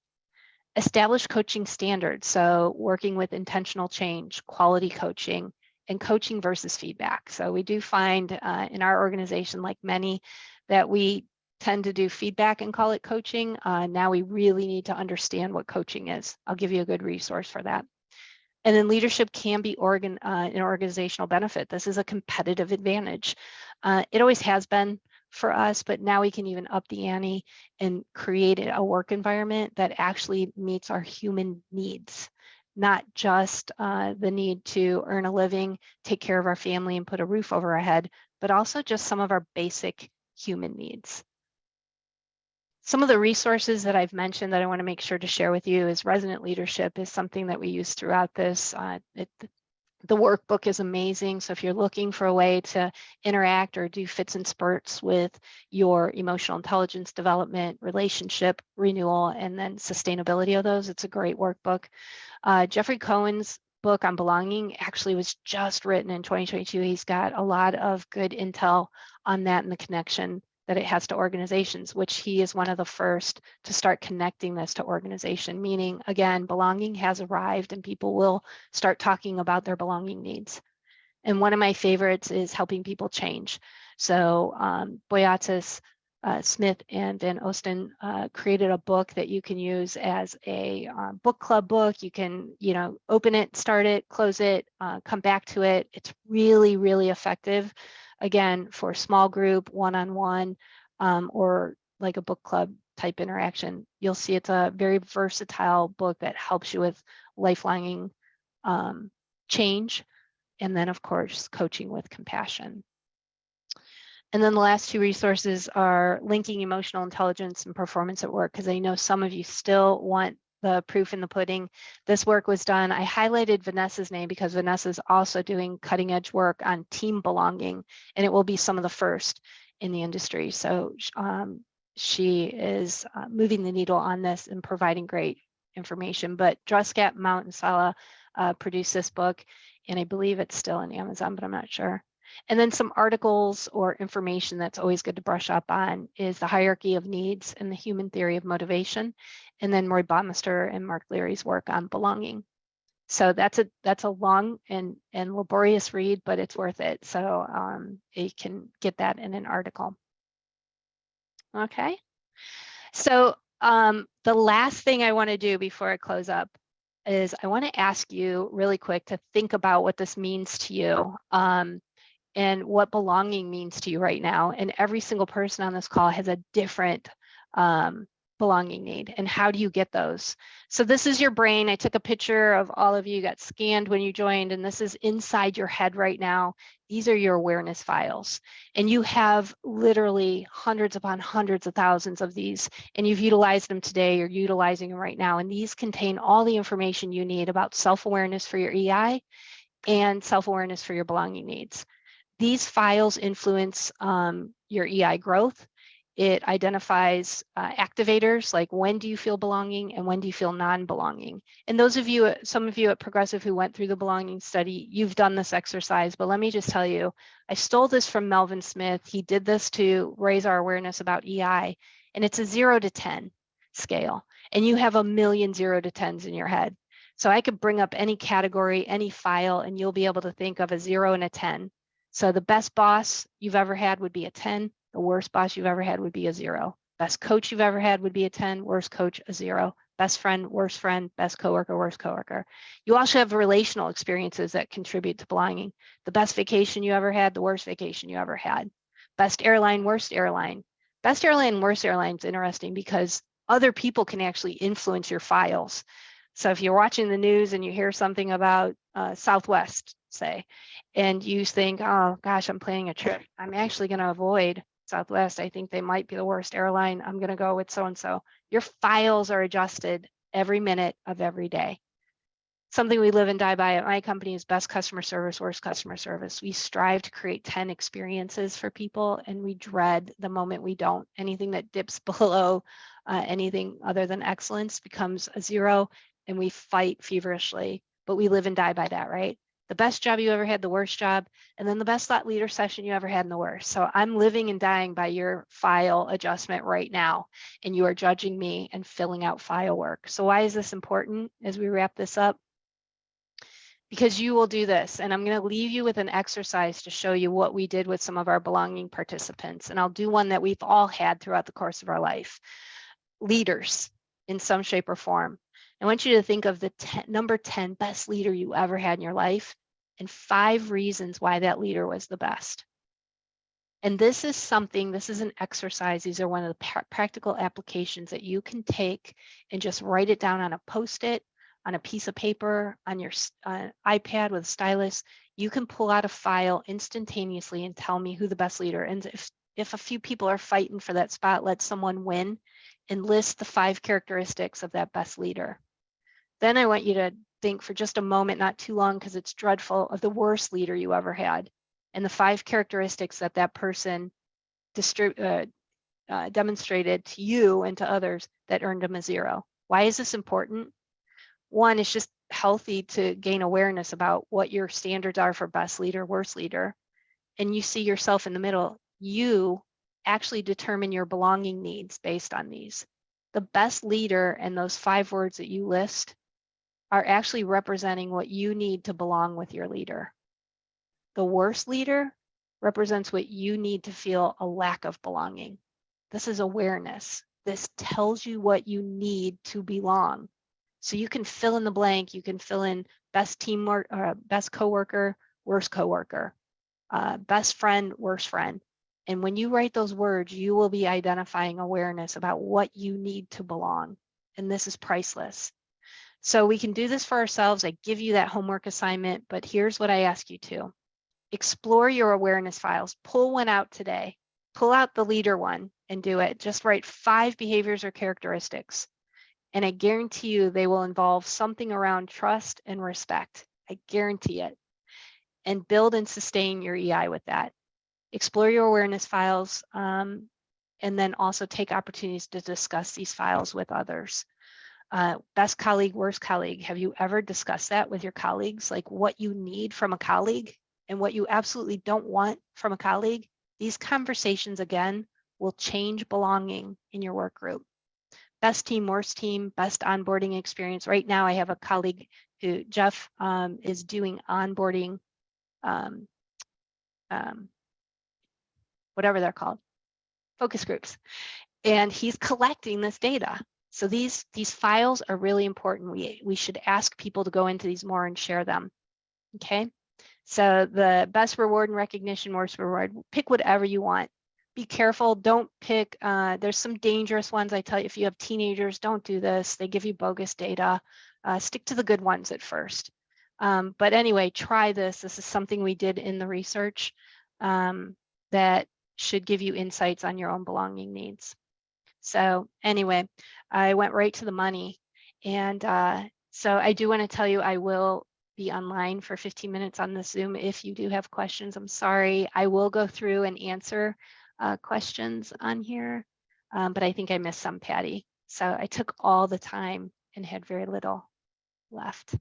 Establish coaching standards. So working with intentional change, quality coaching, and coaching versus feedback. So we do find in our organization, like many, that we tend to do feedback and call it coaching. Now we really need to understand what coaching is. I'll give you a good resource for that. And then leadership can be an organizational benefit. This is a competitive advantage. It always has been for us, but now we can even up the ante and create a work environment that actually meets our human needs, not just the need to earn a living, take care of our family, and put a roof over our head, but also just some of our basic human needs. Some of the resources that I've mentioned that I want to make sure to share with you is resident leadership is something that we use throughout this. The workbook is amazing. So if you're looking for a way to interact or do fits and spurts with your emotional intelligence development, relationship renewal, and then sustainability of those, it's a great workbook. Jeffrey Cohen's book on belonging actually was just written in 2022. He's got a lot of good intel on that and the connection that it has to organizations, which he is one of the first to start connecting this to organization, meaning, again, belonging has arrived and people will start talking about their belonging needs. And one of my favorites is helping people change. So Boyatzis, Smith, and Van Osten created a book that you can use as a book club book. You can, open it, start it, close it, come back to it. It's really, really effective. Again, for small group, one-on-one, or like a book club type interaction. You'll see it's a very versatile book that helps you with lifelong change. And then, of course, coaching with compassion. And then the last two resources are linking emotional intelligence and performance at work, because I know some of you still want the proof in the pudding. This work was done. I highlighted Vanessa's name because Vanessa's also doing cutting edge work on team belonging, and it will be some of the first in the industry. So she is moving the needle on this and providing great information. But Druskat, Mount, and Sala produced this book, and I believe it's still on Amazon, but I'm not sure. And then some articles or information that's always good to brush up on is the hierarchy of needs and the human theory of motivation. And then Roy Baumeister and Mark Leary's work on belonging. So that's a long and laborious read, but it's worth it. So you can get that in an article. Okay. So the last thing I want to do before I close up is I want to ask you really quick to think about what this means to you. And what belonging means to you right now. And every single person on this call has a different belonging need. And how do you get those? So this is your brain. I took a picture of all of you, got scanned when you joined, and this is inside your head right now. These are your awareness files. And you have literally hundreds upon hundreds of thousands of these, and you've utilized them today, you're utilizing them right now. And these contain all the information you need about self-awareness for your EI, and self-awareness for your belonging needs. These files influence your EI growth. It identifies activators, like when do you feel belonging and when do you feel non-belonging. And those of you, some of you at Progressive who went through the belonging study, you've done this exercise, but let me just tell you, I stole this from Melvin Smith. He did this to raise our awareness about EI, and it's a 0 to 10 scale. And you have a million 0 to 10s in your head. So I could bring up any category, any file, and you'll be able to think of a 0 and a 10. So the best boss you've ever had would be a 10. The worst boss you've ever had would be a 0. Best coach you've ever had would be a 10. Worst coach, a 0. Best friend, worst friend. Best coworker, worst coworker. You also have relational experiences that contribute to belonging. The best vacation you ever had, the worst vacation you ever had. Best airline, worst airline. Best airline, worst airline is interesting because other people can actually influence your files. So if you're watching the news and you hear something about Southwest, say, and you think, oh gosh, I'm planning a trip, I'm actually going to avoid Southwest. I think they might be the worst airline. I'm going to go with so-and-so. Your files are adjusted every minute of every day. Something we live and die by at my company is best customer service, worst customer service. We strive to create 10 experiences for people, and we dread the moment we don't. Anything that dips below anything other than excellence becomes a 0, and we fight feverishly, but we live and die by that, right? The best job you ever had, the worst job, and then the best thought leader session you ever had, and the worst. So I'm living and dying by your file adjustment right now, and you are judging me and filling out file work. So why is this important as we wrap this up? Because you will do this, and I'm going to leave you with an exercise to show you what we did with some of our belonging participants. And I'll do one that we've all had throughout the course of our life. Leaders in some shape or form. I want you to think of the number 10 best leader you ever had in your life and 5 reasons why that leader was the best. And this is something, this is an exercise. These are one of the practical applications that you can take and just write it down on a Post-it, on a piece of paper, on your iPad with a stylus. You can pull out a file instantaneously and tell me who the best leader. And if a few people are fighting for that spot, let someone win and list the 5 characteristics of that best leader. Then I want you to think for just a moment, not too long because it's dreadful, of the worst leader you ever had and the 5 characteristics that that person demonstrated to you and to others that earned them a 0. Why is this important? One, it's just healthy to gain awareness about what your standards are for best leader, worst leader, and you see yourself in the middle. You actually determine your belonging needs based on these. The best leader and those 5 words that you list are actually representing what you need to belong with your leader. The worst leader represents what you need to feel a lack of belonging. This is awareness. This tells you what you need to belong. So you can fill in the blank. You can fill in best teamwork, best coworker, worst coworker, best friend, worst friend. And when you write those words, you will be identifying awareness about what you need to belong. And this is priceless. So we can do this for ourselves. I give you that homework assignment, but here's what I ask you to. Explore your awareness files. Pull one out today. Pull out the leader one and do it. Just write 5 behaviors or characteristics. And I guarantee you they will involve something around trust and respect. I guarantee it. And build and sustain your EI with that. Explore your awareness files, and then also take opportunities to discuss these files with others. Best colleague, worst colleague. Have you ever discussed that with your colleagues? Like what you need from a colleague and what you absolutely don't want from a colleague? These conversations, again, will change belonging in your work group. Best team, worst team, best onboarding experience. Right now, I have a colleague who, Jeff, is doing onboarding, whatever they're called, focus groups. And he's collecting this data. So these files are really important. We should ask people to go into these more and share them. Okay. So the best reward and recognition, worst reward, pick whatever you want. Be careful. Don't pick, there's some dangerous ones. I tell you, if you have teenagers, don't do this. They give you bogus data. Stick to the good ones at first. But anyway, try this. This is something we did in the research that should give you insights on your own belonging needs. So anyway, I went right to the money. And so I do want to tell you, I will be online for 15 minutes on the Zoom if you do have questions. I'm sorry. I will go through and answer questions on here, but I think I missed some, Patty. So I took all the time and had very little left.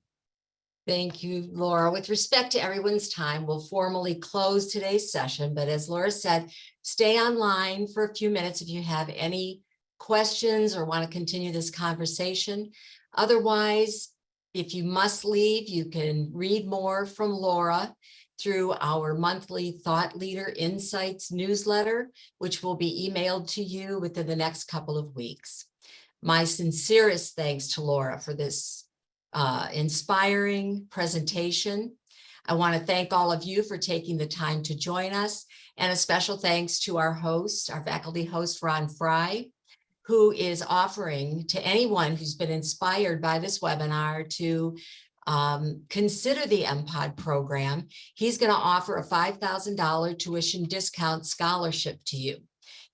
Thank you, Laura. With respect to everyone's time, we'll formally close today's session. But as Laura said, stay online for a few minutes if you have any questions or want to continue this conversation. Otherwise, if you must leave, you can read more from Laura through our monthly Thought Leader Insights newsletter, which will be emailed to you within the next couple of weeks. My sincerest thanks to Laura for this inspiring presentation. I want to thank all of you for taking the time to join us, and a special thanks to our host, our faculty host, Ron Fry, who is offering to anyone who's been inspired by this webinar to consider the MPOD program. He's going to offer a $5,000 tuition discount scholarship to you.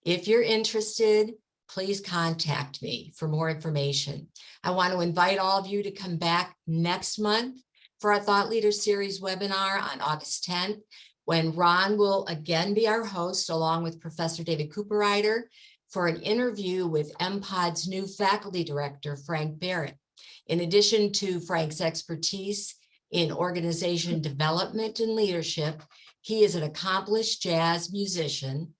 If you're interested, please contact me for more information. I want to invite all of you to come back next month for our Thought Leader Series webinar on August 10th, when Ron will again be our host, along with Professor David Cooperrider, for an interview with MPOD's new faculty director, Frank Barrett. In addition to Frank's expertise in organization development and leadership, he is an accomplished jazz musician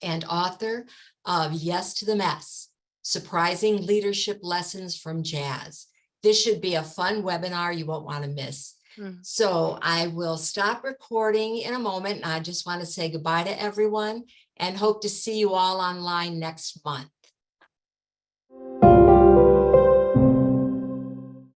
and author of Yes to the Mess, Surprising Leadership Lessons from Jazz. This should be a fun webinar you won't want to miss. So I will stop recording in a moment, and I just want to say goodbye to everyone and hope to see you all online next month.